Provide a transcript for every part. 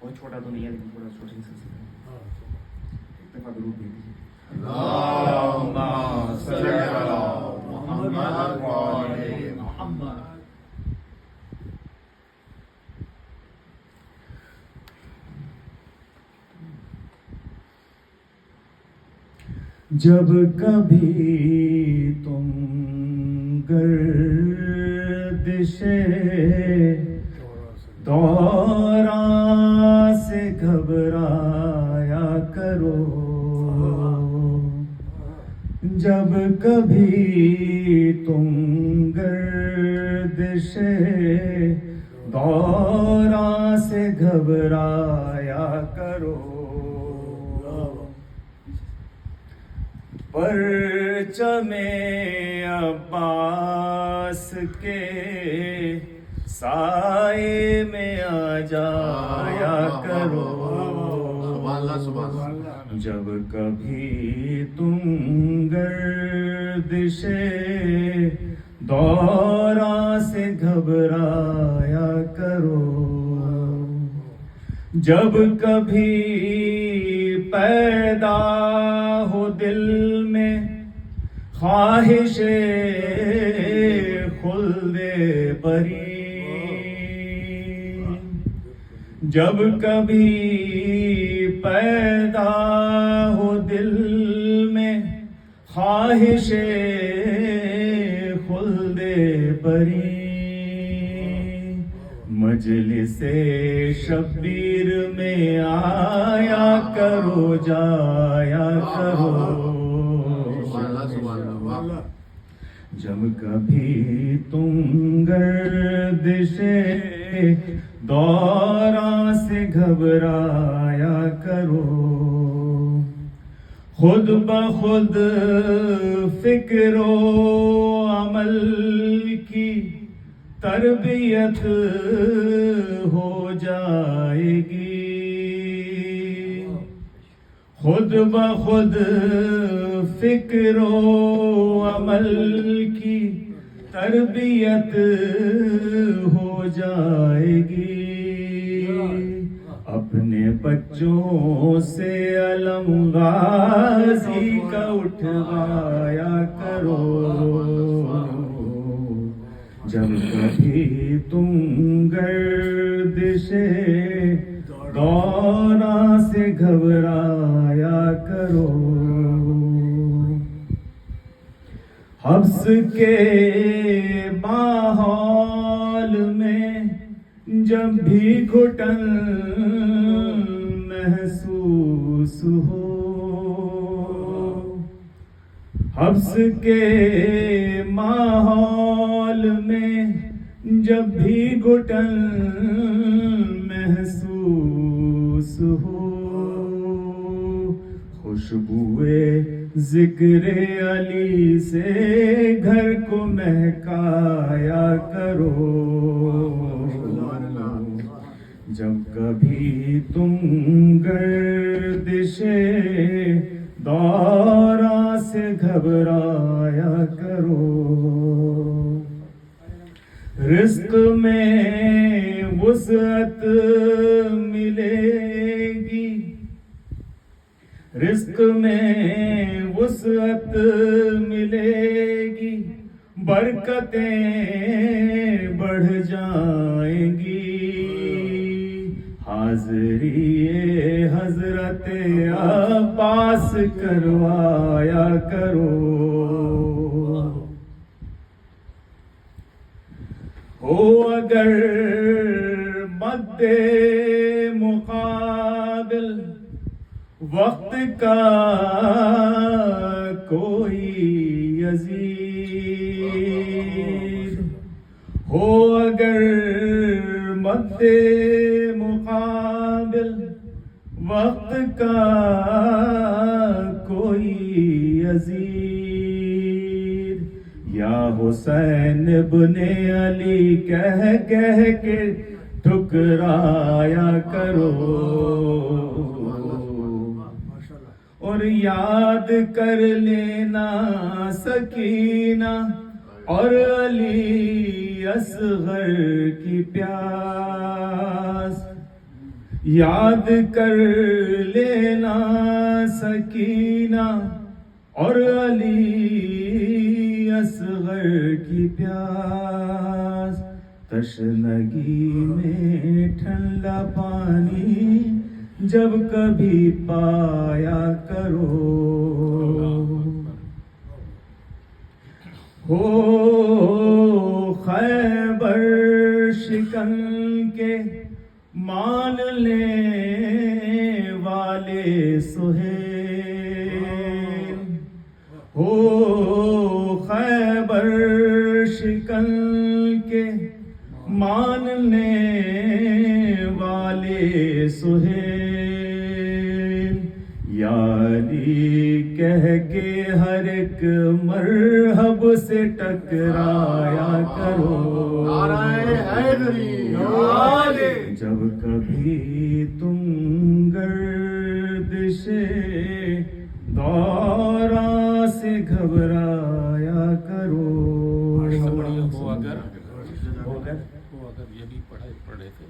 بہت چھوٹا تو نہیں ہے لیکن تھوڑا چھوٹے سلسلے میں ایک دفعہ درود بھیج دیجیے. اللهم صل على محمد وعلى محمد. جب کبھی تم گردش دوران سے گھبرایا کرو، جب کبھی تم گردش دوران سے گھبرایا کرو، پرچم عباس کے سائے میں آ جایا کرو، جب کبھی تم گردش دوران سے گھبرایا کرو، جب کبھی پیدا ہو دل میں خواہش خلد بری، جب کبھی پیدا ہو دل میں خواہش خلد بری، مجلس شبیر میں آیا کرو جایا کرو، جب کبھی تم گردش دوران سے گھبرایا کرو، خود بخود فکر و عمل کی تربیت ہو جائے گی، خود بخود فکر و عمل کی تربیت ہو جائے گی، اپنے بچوں سے علم غازی کا اٹھوایا کرو، جب کبھی تم گردش دوران سے گھبرایا کرو، حبس کے ماحول میں جب بھی گھٹن محسوس ہو، حبس کے ماحول میں جب بھی گھٹن محسوس ہو، خوشبوئے ذکر علی سے گھر کو مہکایا کرو، جب کبھی تم گردش دوران سے گھبرایا کرو، رزق میں وسعت ملے گی، رزق میں وسعت ملے گی، برکتیں بڑھ جائیں گی، حاضری حضرت عباس کروایا کرو، ہو اگر مد مقابل وقت کا کوئی عزیز، ہو اگر مد مقابل وقت کا کوئی عزیز، یا حسین ابن علی کہہ کے ٹھکرایا کرو، اور یاد کر لینا سکینہ اور علی اصغر کی پیاس، یاد کر لینا سکینہ اور علی اصغر کی پیاس، تشنگی میں ٹھنڈا پانی جب کبھی پایا کرو، ہو خیبر شکن کے مان لے والے سہیل، ہو خیبر شکن کے ماننے والے سہیل، یا علی کہہ کے ہر ایک مرحب سے ٹکرایا کرو، نعرہ حیدری علی، جب کبھی تم گردش دورہ سے گھبرایا کرو، ہو اگر یہ بھی پڑھے تھے،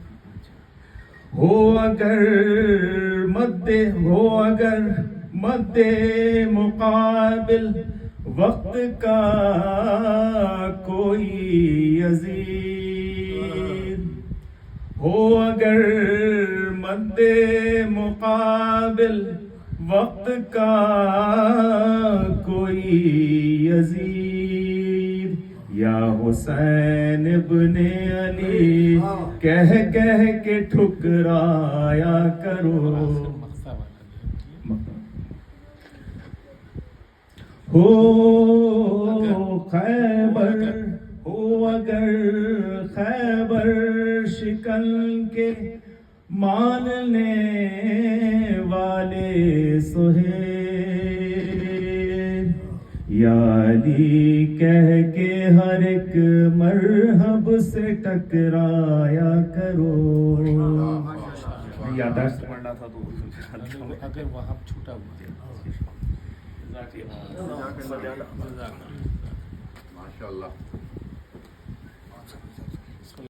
ہو اگر مد مقابل وقت کا کوئی یزید، ہو اگر مد مقابل وقت کا کوئی یزید، یا حسین ابن علی کہہ کے ٹھکرایا کرو، ہو خیبر، ہو اگر خیبر شکن کے ماننے والے سہیل، یا علی کہہ کے ہر ایک مرحب سے ٹکرایا کرو، یادداشت پڑھنا تھا تو اگر وہاں چھوٹا ہوا ماشاء اللہ.